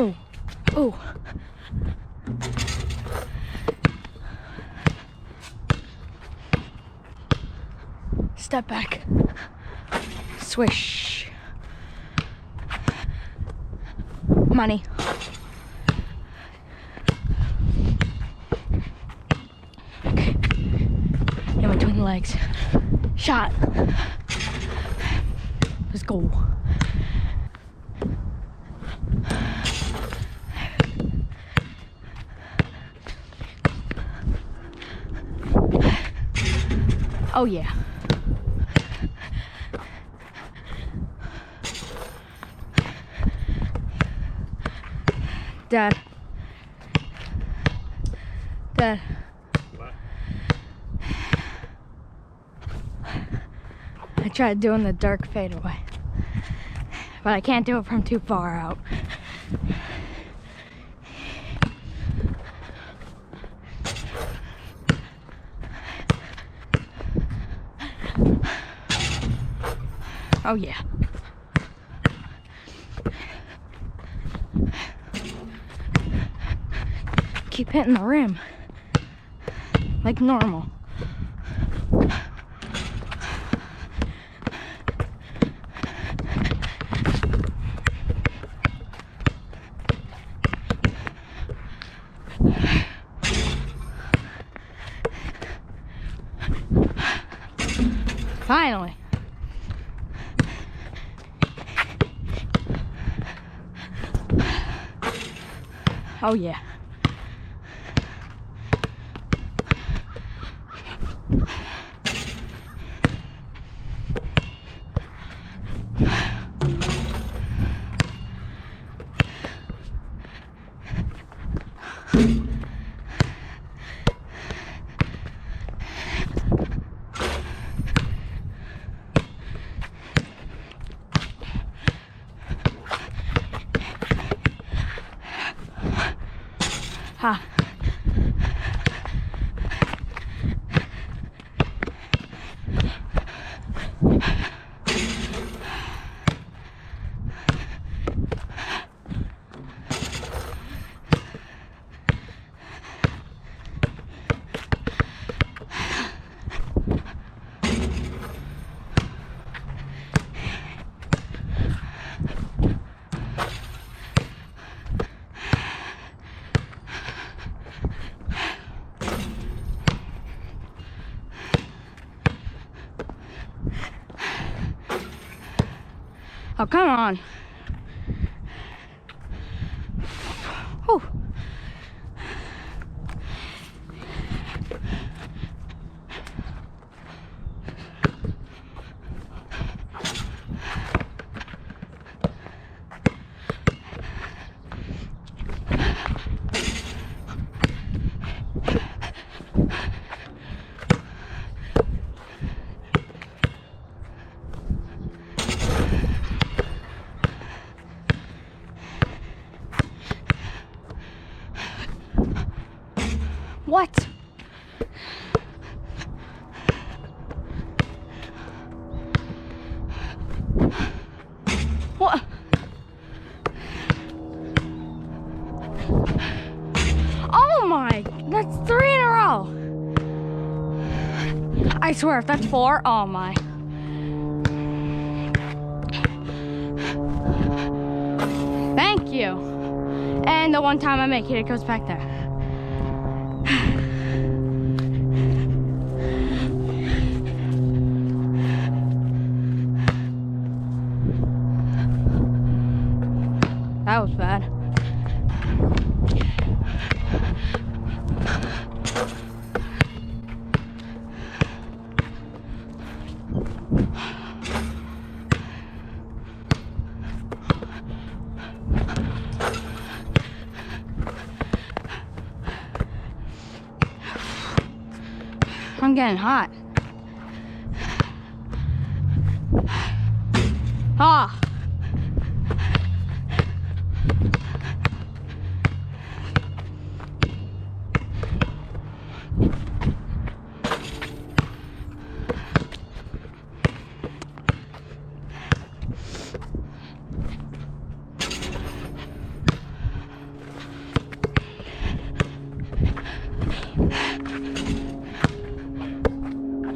Oh, oh. Step back. Swish. Money. Okay. In between the legs. Shot. Let's go. Oh yeah. Dad. Dad. What? I tried doing the dark fadeaway, but I can't do it from too far out. Oh yeah. Keep hitting the rim like normal. Finally. Oh yeah. Ha. Oh, come on. Whew. What? What? Oh my, that's 3 in a row. I swear, if that's 4, oh my. Thank you. And the one time I make it, it goes back there. That was bad. I'm getting hot. Ah.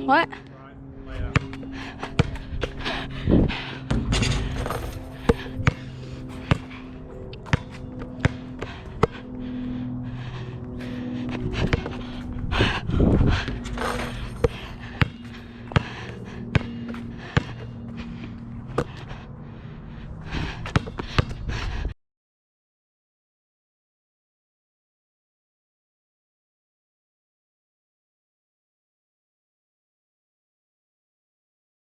What? Right, later.